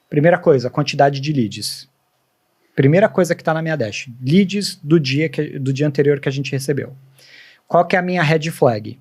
Primeira coisa, quantidade de leads. Primeira coisa que está na minha dash. Leads do dia anterior que a gente recebeu. Qual que é a minha red flag?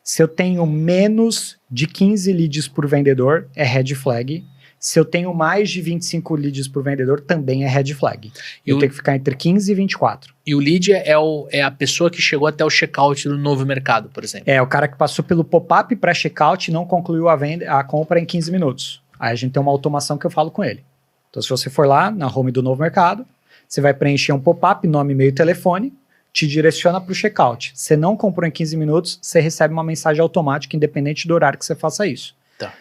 Se eu tenho menos de 15 leads por vendedor, é red flag. Se eu tenho mais de 25 leads por vendedor, também é red flag. Eu tenho que ficar entre 15 e 24. E o lead é a pessoa que chegou até o checkout do novo mercado, por exemplo. É o cara que passou pelo pop-up para checkout e não concluiu a compra em 15 minutos. Aí a gente tem uma automação que eu falo com ele. Então, se você for lá na home do novo mercado, você vai preencher um pop-up, nome, e-mail, telefone, te direciona para o checkout. Você não comprou em 15 minutos, você recebe uma mensagem automática, independente do horário que você faça isso. Tá.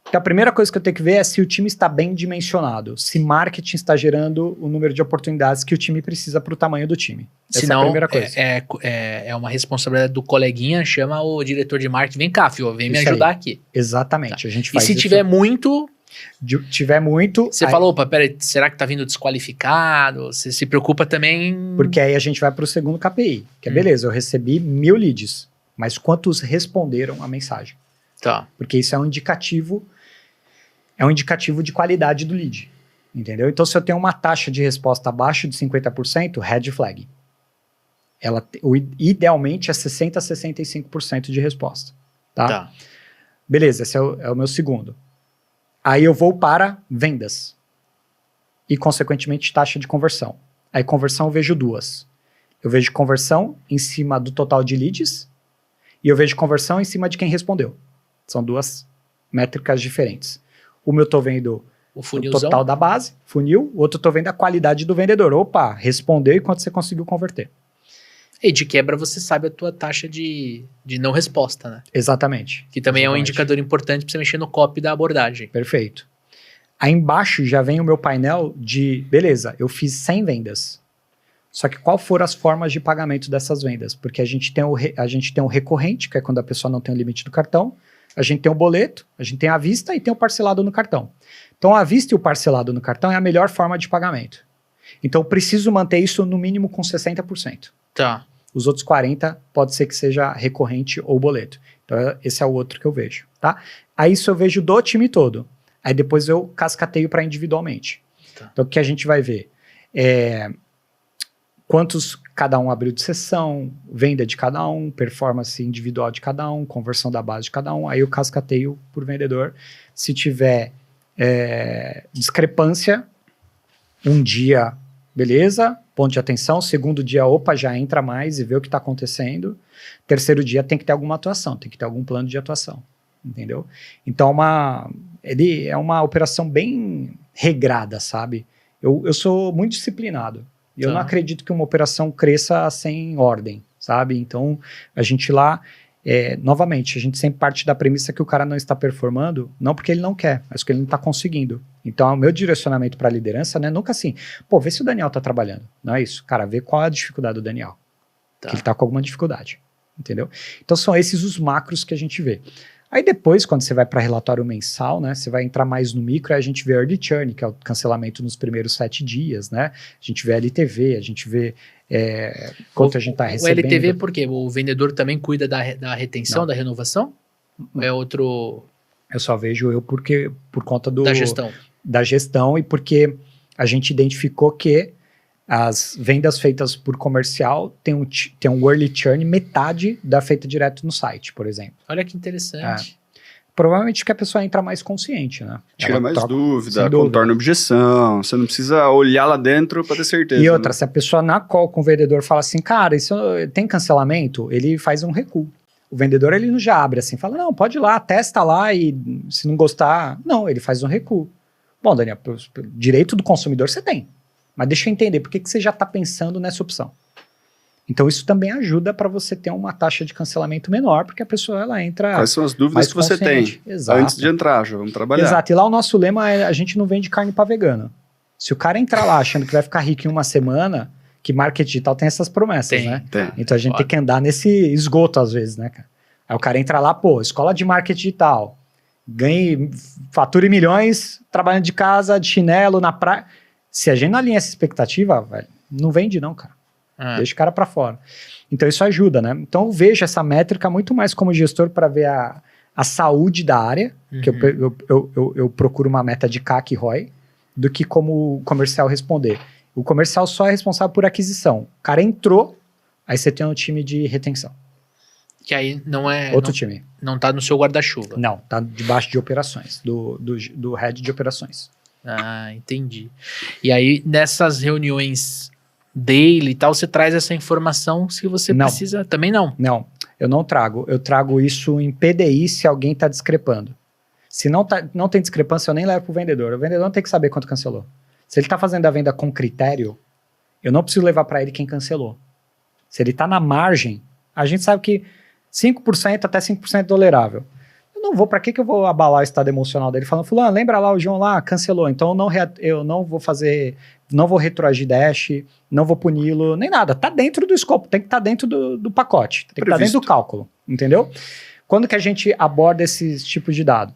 Então, a primeira coisa que eu tenho que ver é se o time está bem dimensionado, se marketing está gerando o número de oportunidades que o time precisa para o tamanho do time. Essa é a primeira coisa. É uma responsabilidade do coleguinha, chama o diretor de marketing, vem cá, filho, vem me ajudar aqui. Exatamente, tá. A gente faz isso. E se tiver muito... Você falou, opa, peraí, será que tá vindo desqualificado? Você se preocupa também... Porque aí a gente vai para o segundo KPI, que é beleza, eu recebi 1000 leads, mas quantos responderam a mensagem? Tá. Porque isso é um indicativo de qualidade do lead, entendeu? Então, se eu tenho uma taxa de resposta abaixo de 50%, red flag. Idealmente é 60% a 65% de resposta, tá? Beleza, esse é o meu segundo. Aí eu vou para vendas e, consequentemente, taxa de conversão. Aí, conversão eu vejo duas. Eu vejo conversão em cima do total de leads e eu vejo conversão em cima de quem respondeu. São duas métricas diferentes. Uma eu estou vendo o total da base, funil, o outro eu estou vendo a qualidade do vendedor. Opa, respondeu e quanto você conseguiu converter. E de quebra você sabe a tua taxa de não resposta, né? Exatamente. Que também é um indicador importante para você mexer no copy da abordagem. Perfeito. Aí embaixo já vem o meu painel de, beleza, eu fiz 100 vendas. Só que qual foram as formas de pagamento dessas vendas? Porque a gente tem o recorrente, que é quando a pessoa não tem o limite do cartão. A gente tem o boleto, a gente tem a vista e tem o parcelado no cartão. Então, a vista e o parcelado no cartão é a melhor forma de pagamento. Então, eu preciso manter isso no mínimo com 60%. Tá. Os outros 40% pode ser que seja recorrente ou boleto. Então, esse é o outro que eu vejo, tá? Aí, isso eu vejo do time todo. Aí, depois eu cascateio para individualmente. Tá. Então, o que a gente vai ver quantos cada um abriu de sessão, venda de cada um, performance individual de cada um, conversão da base de cada um. Aí eu cascateio por vendedor. Se tiver discrepância, um dia, beleza, ponto de atenção. Segundo dia, opa, já entra mais e vê o que está acontecendo. Terceiro dia tem que ter alguma atuação, tem que ter algum plano de atuação, entendeu? Então ele é uma operação bem regrada, sabe? Eu sou muito disciplinado. Eu não acredito que uma operação cresça sem ordem, sabe? Então, a gente lá, novamente, a gente sempre parte da premissa que o cara não está performando, não porque ele não quer, mas porque ele não está conseguindo. Então, o meu direcionamento para a liderança não é nunca assim, vê se o Daniel está trabalhando. Não é isso. Cara, vê qual é a dificuldade do Daniel. Que ele está com alguma dificuldade, entendeu? Então, são esses os macros que a gente vê. Aí depois, quando você vai para relatório mensal, né, você vai entrar mais no micro, aí a gente vê early churn, que é o cancelamento nos primeiros 7 dias, né? A gente vê LTV, a gente vê quanto a gente está recebendo. O LTV por quê? O vendedor também cuida da retenção, da renovação? É outro... Eu só vejo por conta da gestão e porque a gente identificou que as vendas feitas por comercial tem um early churn metade da feita direto no site, por exemplo. Olha que interessante. Provavelmente que a pessoa entra mais consciente, né? Tira mais dúvida, contorna objeção, você não precisa olhar lá dentro para ter certeza. E outra, se a pessoa na call com o vendedor fala assim, cara, isso tem cancelamento, ele faz um recuo. O vendedor, ele não já abre assim, fala, não, pode ir lá, testa lá e se não gostar... Não, ele faz um recuo. Bom, Daniel, direito do consumidor você tem. Mas deixa eu entender, por que você já está pensando nessa opção? Então, isso também ajuda para você ter uma taxa de cancelamento menor, porque a pessoa ela entra. Quais são as dúvidas que você tem? Exato. Antes de entrar, já vamos trabalhar. Exato. E lá o nosso lema é: a gente não vende carne para vegano. Se o cara entrar lá achando que vai ficar rico em uma semana, que marketing digital tem essas promessas, né? Tem. Então, a gente tem que andar nesse esgoto às vezes, né, cara? Aí o cara entra lá, escola de marketing digital, fature milhões, trabalhando de casa, de chinelo, na praia. Se a gente não alinha essa expectativa, velho, não vende não, cara. Deixa o cara para fora. Então, isso ajuda, né? Então, eu vejo essa métrica muito mais como gestor para ver a saúde da área, que eu procuro uma meta de CAC e ROI, do que como o comercial responder. O comercial só é responsável por aquisição. O cara entrou, aí você tem um time de retenção. Que aí não é... Outro time. Não tá no seu guarda-chuva. Não, tá debaixo de operações, do head de operações. Ah, entendi. E aí, nessas reuniões daily e tal, você traz essa informação se você precisa... Também não? Não, eu não trago. Eu trago isso em PDI se alguém tá discrepando. Se não tem discrepância, eu nem levo pro vendedor. O vendedor não tem que saber quanto cancelou. Se ele tá fazendo a venda com critério, eu não preciso levar para ele quem cancelou. Se ele tá na margem, a gente sabe que 5% até 5% é tolerável. Eu não vou, para que eu vou abalar o estado emocional dele falando, fulano, lembra lá o João lá, cancelou, então eu não vou fazer, não vou retroagir dash, não vou puni-lo, nem nada, tá dentro do escopo, tem que estar dentro do pacote, tem que estar dentro do cálculo, entendeu? Quando que a gente aborda esses tipos de dado?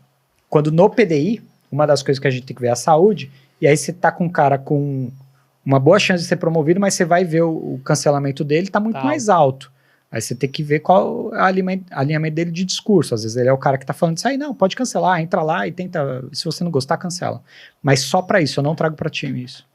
Quando no PDI, uma das coisas que a gente tem que ver é a saúde, e aí você tá com um cara com uma boa chance de ser promovido, mas você vai ver o cancelamento dele, tá muito mais alto. Aí você tem que ver qual é o alinhamento dele de discurso. Às vezes ele é o cara que tá falando isso aí, não, pode cancelar, entra lá e tenta, se você não gostar, cancela. Mas só para isso, eu não trago para time isso.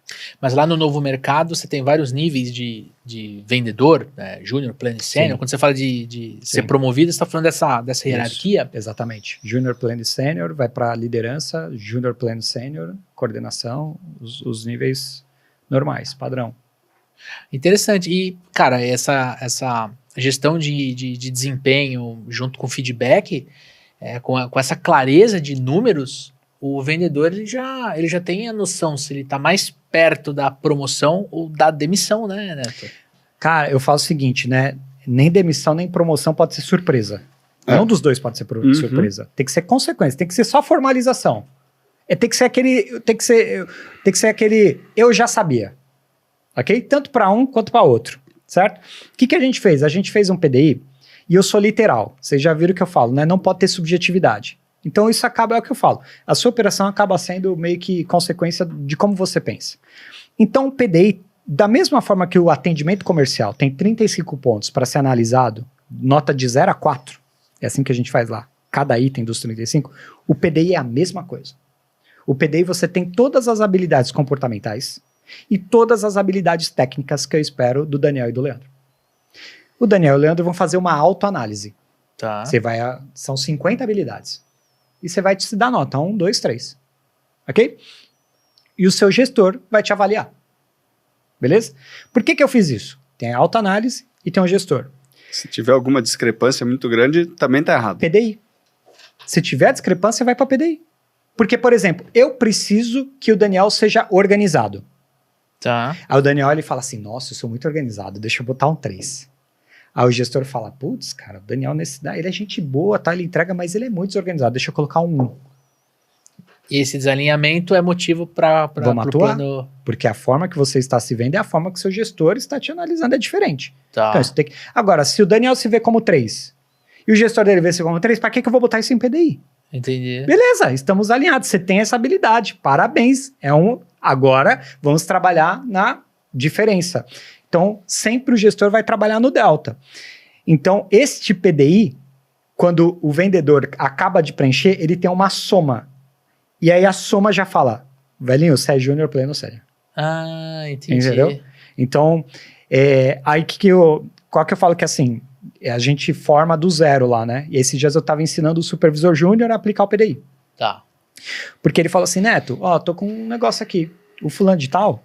Mas lá no novo mercado, você tem vários níveis de vendedor, júnior, pleno e sênior. Quando você fala de ser promovido, você está falando dessa hierarquia? Isso, exatamente. Júnior, pleno e sênior, vai para liderança, júnior, pleno, sênior, coordenação, os níveis normais, padrão. Interessante. E, cara, essa gestão de desempenho junto com feedback, com essa clareza de números, o vendedor ele já tem a noção se ele está mais perto da promoção ou da demissão, né, Neto? Cara, eu falo o seguinte, né? Nem demissão, nem promoção pode ser surpresa. Nenhum dos dois pode ser surpresa. Tem que ser consequência, tem que ser só formalização. Tem que ser aquele eu já sabia. Ok? Tanto para um quanto para outro. Certo? O que a gente fez? A gente fez um PDI e eu sou literal. Vocês já viram o que eu falo, né? Não pode ter subjetividade. Então isso acaba, é o que eu falo. A sua operação acaba sendo meio que consequência de como você pensa. Então o PDI, da mesma forma que o atendimento comercial tem 35 pontos para ser analisado, nota de 0 a 4, é assim que a gente faz lá, cada item dos 35, o PDI é a mesma coisa. O PDI você tem todas as habilidades comportamentais e todas as habilidades técnicas que eu espero do Daniel e do Leandro. O Daniel e o Leandro vão fazer uma autoanálise. Tá. São 50 habilidades. E você vai te dar nota, 1, 2, 3. Ok? E o seu gestor vai te avaliar. Beleza? Por que eu fiz isso? Tem a autoanálise e tem o gestor. Se tiver alguma discrepância muito grande, também tá errado. PDI. Se tiver discrepância, vai para PDI. Porque, por exemplo, eu preciso que o Daniel seja organizado. Tá. Aí o Daniel ele fala assim, nossa, eu sou muito organizado, deixa eu botar um 3. Aí o gestor fala, putz, cara, o Daniel ele é gente boa, tá? Ele entrega, mas ele é muito desorganizado, deixa eu colocar um 1. E esse desalinhamento é motivo para vamos atuar, plano... porque a forma que você está se vendo é a forma que o seu gestor está te analisando, é diferente. Tá. Então, isso tem que... Agora, se o Daniel se vê como 3 e o gestor dele vê se como 3, para que eu vou botar isso em PDI? Entendi. Beleza, estamos alinhados, você tem essa habilidade, parabéns. Agora, vamos trabalhar na diferença. Então, sempre o gestor vai trabalhar no delta. Então, este PDI, quando o vendedor acaba de preencher, ele tem uma soma. E aí a soma já fala, velhinho, você é júnior, pleno, sério. Ah, entendi. Entendeu? Então, aí qual que eu falo que assim, a gente forma do zero lá, né? E esses dias eu tava ensinando o supervisor júnior a aplicar o PDI. Tá. Porque ele falou assim, Neto, tô com um negócio aqui. O fulano de tal,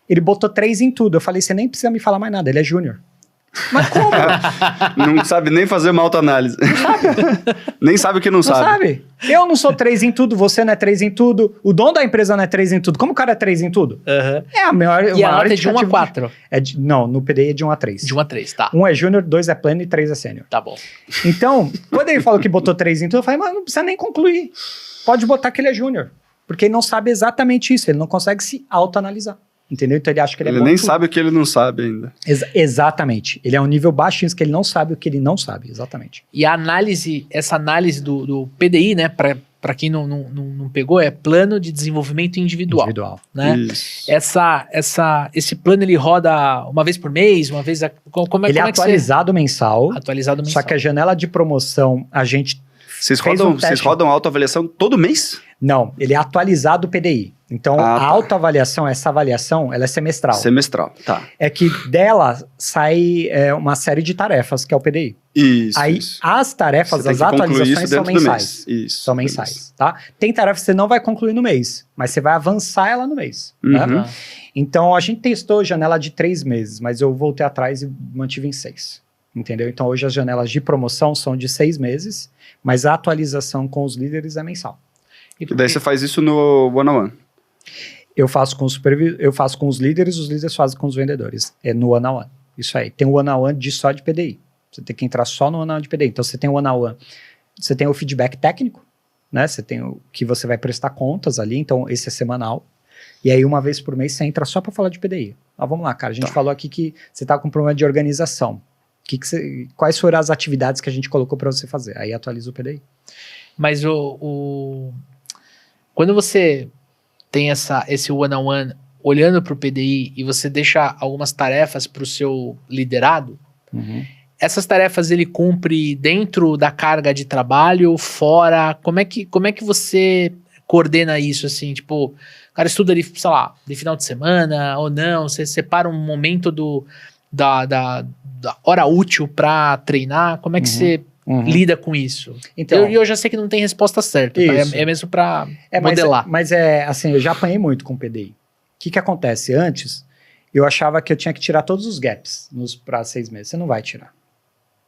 ele botou 3 em tudo. Eu falei, você nem precisa me falar mais nada, ele é júnior. Mas como? Não sabe nem fazer uma autoanálise. Não sabe. Nem sabe o que não sabe. Eu não sou 3 em tudo, você não é 3 em tudo, o dono da empresa não é 3 em tudo. Como o cara é 3 em tudo? Uhum. É a maior... E a nota é de 1 a 4? Não, no PDI é de 1 a 3. De 1 a 3, tá. 1 é júnior, 2 é pleno e 3 é sênior. Tá bom. Então, quando ele falou que botou 3 em tudo, eu falei, mas não precisa nem concluir. Pode botar que ele é júnior. Porque ele não sabe exatamente isso, ele não consegue se autoanalisar. Entendeu? Então ele acha que ele é bom. Ele nem sabe o que ele não sabe ainda. Exatamente. Ele é um nível baixinho que ele não sabe o que ele não sabe. Exatamente. E essa análise do PDI, né, para quem não pegou, é plano de desenvolvimento individual. Né? Isso. Esse plano ele roda uma vez por mês, uma vez... Ele é atualizado mensal. Atualizado mensal. Só que a janela de promoção, a gente Vocês fez um vocês teste. rodam autoavaliação todo mês? Não, ele é atualizado do PDI. Então, Ah, a tá. autoavaliação, essa avaliação, ela é semestral. Semestral, tá. É que dela sai uma série de tarefas, que é o PDI. Isso, Aí, isso. as tarefas, Você tem as que concluir atualizações isso são dentro do mensais. mês. Isso. São mensais, tá? Tem tarefas que você não vai concluir no mês, mas você vai avançar ela no mês, né? Uhum. Então, a gente testou janela de 3 meses, mas eu voltei atrás e mantive em 6. Entendeu? Então, hoje as janelas de promoção são de 6 meses, mas a atualização com os líderes é mensal. E daí você faz isso no one-on-one. Eu faço com os líderes, os líderes fazem com os vendedores. É no one-on-one. Isso aí. Tem o one-on-one só de PDI. Você tem que entrar só no one-on-one de PDI. Então, você tem o one-on-one, você tem o feedback técnico, né? Você tem o que você vai prestar contas ali, então esse é semanal. E aí, uma vez por mês, você entra só para falar de PDI. Vamos lá, cara. A gente falou aqui que você tá com problema de organização. Quais foram as atividades que a gente colocou para você fazer? Aí atualiza o PDI. Mas quando você tem esse one-on-one olhando para o PDI e você deixa algumas tarefas para o seu liderado, essas tarefas ele cumpre dentro da carga de trabalho, fora? Como é que você coordena isso, assim? Tipo, o cara estuda, sei lá, de final de semana ou não? Você separa um momento da hora útil para treinar? Como é que você lida com isso? Então, eu já sei que não tem resposta certa, tá? É mesmo para modelar. Mas assim, eu já apanhei muito com o PDI. O que acontece? Antes, eu achava que eu tinha que tirar todos os gaps para 6 meses. Você não vai tirar.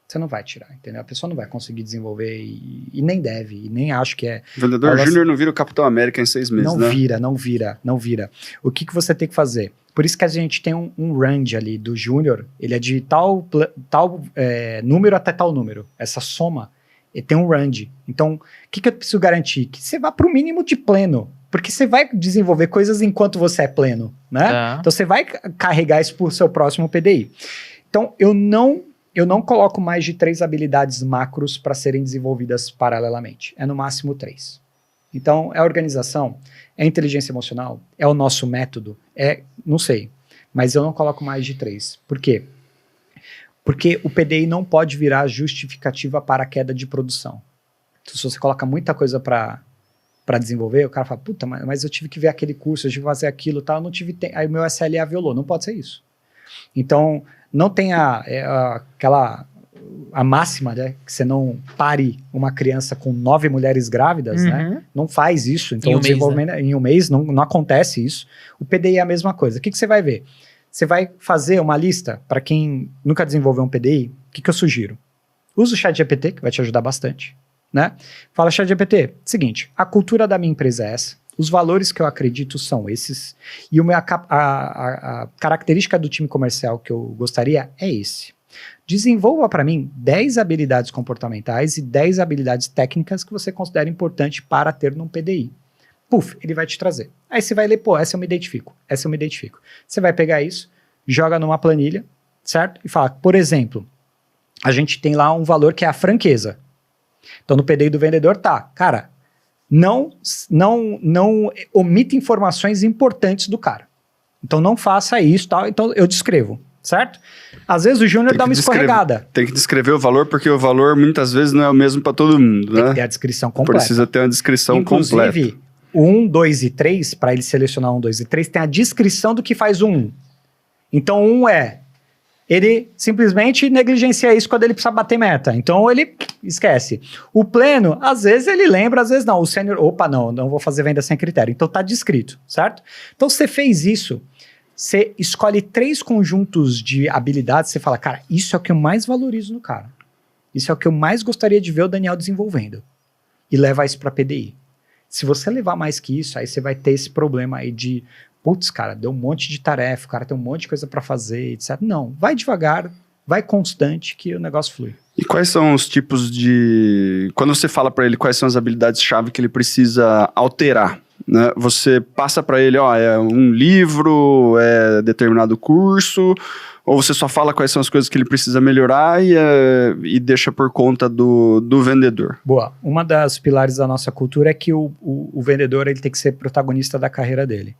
Você não vai tirar, entendeu? A pessoa não vai conseguir desenvolver e nem deve, e nem acho que é. O vendedor júnior não vira o Capitão América em 6 meses, né? Não vira. O que você tem que fazer? Por isso que a gente tem um range ali do júnior, ele é de tal número até tal número. Essa soma, ele tem um range. Então, o que eu preciso garantir? Que você vá para o mínimo de pleno, porque você vai desenvolver coisas enquanto você é pleno, né? Então, você vai carregar isso para o seu próximo PDI. Então, eu não coloco mais de 3 habilidades macros para serem desenvolvidas paralelamente. É no máximo 3. Então, é a organização, é a inteligência emocional, é o nosso método, não sei, mas eu não coloco mais de 3. Por quê? Porque o PDI não pode virar justificativa para a queda de produção. Então, se você coloca muita coisa para desenvolver, o cara fala, puta, mas eu tive que ver aquele curso, eu tive que fazer aquilo, tal, eu não tive tempo, aí o meu SLA violou. Não pode ser isso. Então, não tem a máxima, né, que você não pare uma criança com 9 mulheres grávidas, né? Não faz isso. Então, em um mês não acontece isso. O PDI é a mesma coisa. O que você vai ver? Você vai fazer uma lista, para quem nunca desenvolveu um PDI, o que eu sugiro? Usa o ChatGPT, que vai te ajudar bastante, né? Fala, ChatGPT, seguinte, a cultura da minha empresa é essa, os valores que eu acredito são esses, e a característica do time comercial que eu gostaria é esse. Desenvolva para mim 10 habilidades comportamentais e 10 habilidades técnicas que você considera importante para ter num PDI. Puf, ele vai te trazer. Aí você vai ler, pô, essa eu me identifico. Você vai pegar isso, joga numa planilha, certo? E fala, por exemplo, a gente tem lá um valor que é a franqueza. Então no PDI do vendedor tá, cara, não omita informações importantes do cara. Então não faça isso, tal. Então eu descrevo, certo? Às vezes o júnior dá uma escorregada. Tem que descrever o valor, porque o valor muitas vezes não é o mesmo para todo mundo, né? Tem que ter a descrição completa. Precisa ter uma descrição completa. Inclusive, o 1, 2 e 3, para ele selecionar 1, 2 e 3, tem a descrição do que faz o 1. Então, 1 ele simplesmente negligencia isso quando ele precisa bater meta. Então, ele esquece. O pleno, às vezes ele lembra, às vezes não. O sênior, não vou fazer venda sem critério. Então, tá descrito, certo? Então, você fez isso, você escolhe 3 conjuntos de habilidades, você fala, cara, isso é o que eu mais valorizo no cara. Isso é o que eu mais gostaria de ver o Daniel desenvolvendo. E leva isso para PDI. Se você levar mais que isso, aí você vai ter esse problema aí de, putz, cara, deu um monte de tarefa, o cara tem um monte de coisa para fazer, etc. Não, vai devagar, vai constante que o negócio flui. E quais são os tipos de... Quando você fala para ele quais são as habilidades-chave que ele precisa alterar, né? Você passa para ele, é um livro, é determinado curso, ou você só fala quais são as coisas que ele precisa melhorar e deixa por conta do vendedor? Boa. Uma das pilares da nossa cultura é que o vendedor ele tem que ser protagonista da carreira dele.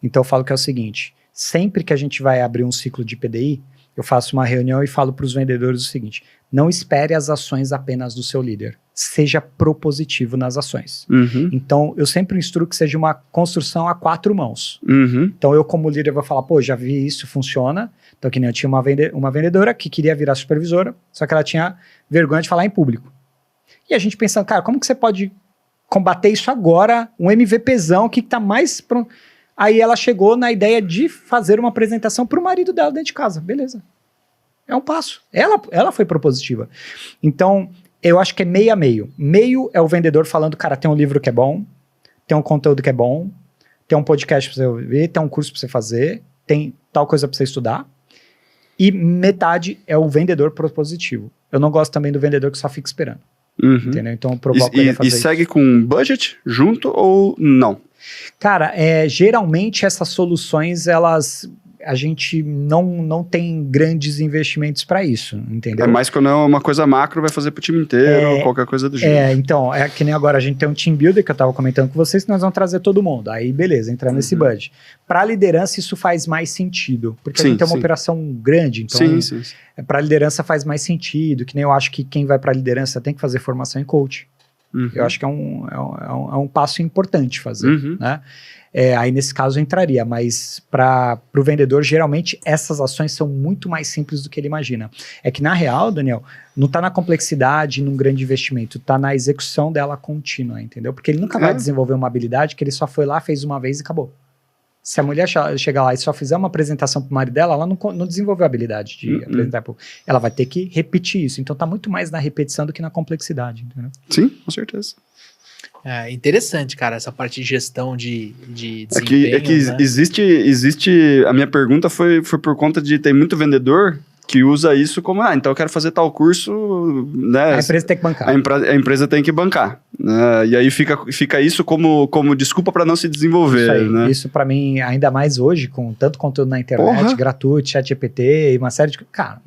Então eu falo que é o seguinte, sempre que a gente vai abrir um ciclo de PDI, eu faço uma reunião e falo para os vendedores o seguinte: não espere as ações apenas do seu líder. Seja propositivo nas ações. Uhum. Então, eu sempre instruo que seja uma construção a 4 mãos. Uhum. Então, eu como líder vou falar, pô, já vi isso, funciona. Então, que nem eu tinha uma vendedora que queria virar supervisora, só que ela tinha vergonha de falar em público. E a gente pensando, cara, como que você pode combater isso agora? Um MVPzão, o que tá mais pronto? Aí ela chegou na ideia de fazer uma apresentação pro marido dela dentro de casa. Beleza. É um passo. Ela foi propositiva. Então, eu acho que é meio a meio. Meio é o vendedor falando, cara, tem um livro que é bom, tem um conteúdo que é bom, tem um podcast pra você ouvir, tem um curso pra você fazer, tem tal coisa pra você estudar. E metade é o vendedor propositivo. Eu não gosto também do vendedor que só fica esperando. Uhum. Entendeu? Então eu provoco ele a fazer isso. E segue com budget junto ou não? Cara, geralmente essas soluções, a gente não tem grandes investimentos para isso, entendeu? É mais quando é uma coisa macro, vai fazer pro time inteiro ou qualquer coisa do gênero. Então, é que nem agora a gente tem um team builder que eu tava comentando com vocês, que nós vamos trazer todo mundo. Aí, beleza, entrar nesse budget. Para liderança, isso faz mais sentido, porque a gente tem uma operação grande, então Sim. Para liderança faz mais sentido, que nem eu acho que quem vai para liderança tem que fazer formação em coach. Uhum. Eu acho que é um passo importante fazer, né? Aí nesse caso entraria, mas para o vendedor, geralmente essas ações são muito mais simples do que ele imagina. É que na real, Daniel, não está na complexidade, num grande investimento, está na execução dela contínua, entendeu? Porque ele nunca vai desenvolver uma habilidade que ele só foi lá, fez uma vez e acabou. Se a mulher chegar lá e só fizer uma apresentação para o marido dela, ela não desenvolveu a habilidade de apresentar. Ela vai ter que repetir isso. Então está muito mais na repetição do que na complexidade, entendeu? Sim, com certeza. É interessante, cara, essa parte de gestão de desempenho. É que né? existe. A minha pergunta foi por conta de ter muito vendedor que usa isso como, então eu quero fazer tal curso, né? A empresa tem que bancar. A empresa tem que bancar. Né? E aí fica isso como desculpa para não se desenvolver. Isso aí, né? Isso para mim, ainda mais hoje, com tanto conteúdo na internet, gratuito, ChatGPT e uma série de... Cara,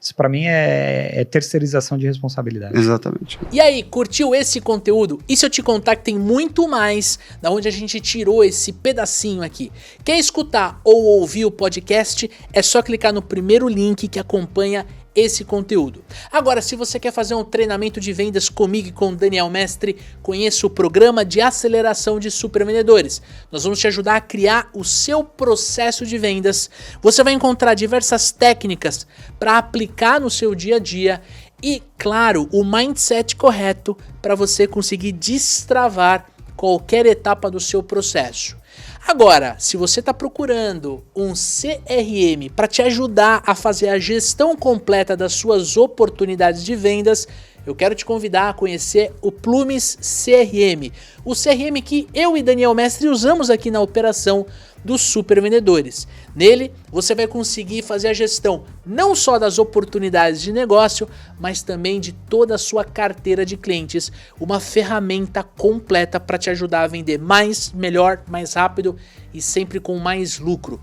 isso para mim é terceirização de responsabilidade. Exatamente. E aí, curtiu esse conteúdo? E se eu te contar que tem muito mais da onde a gente tirou esse pedacinho aqui? Quer escutar ou ouvir o podcast? É só clicar no primeiro link que acompanha esse conteúdo. Agora, se você quer fazer um treinamento de vendas comigo e com o Daniel Mestre, conheça o programa de aceleração de supervendedores. Nós vamos te ajudar a criar o seu processo de vendas. Você vai encontrar diversas técnicas para aplicar no seu dia a dia e, claro, o mindset correto para você conseguir destravar qualquer etapa do seu processo. Agora, se você está procurando um CRM para te ajudar a fazer a gestão completa das suas oportunidades de vendas, eu quero te convidar a conhecer o Plumes CRM. O CRM que eu e Daniel Mestre usamos aqui na operação dos supervendedores. Nele, você vai conseguir fazer a gestão não só das oportunidades de negócio, mas também de toda a sua carteira de clientes. Uma ferramenta completa para te ajudar a vender mais, melhor, mais rápido e sempre com mais lucro.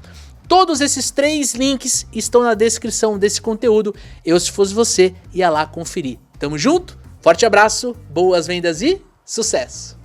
Todos esses 3 links estão na descrição desse conteúdo. Eu, se fosse você, ia lá conferir. Tamo junto? Forte abraço, boas vendas e sucesso!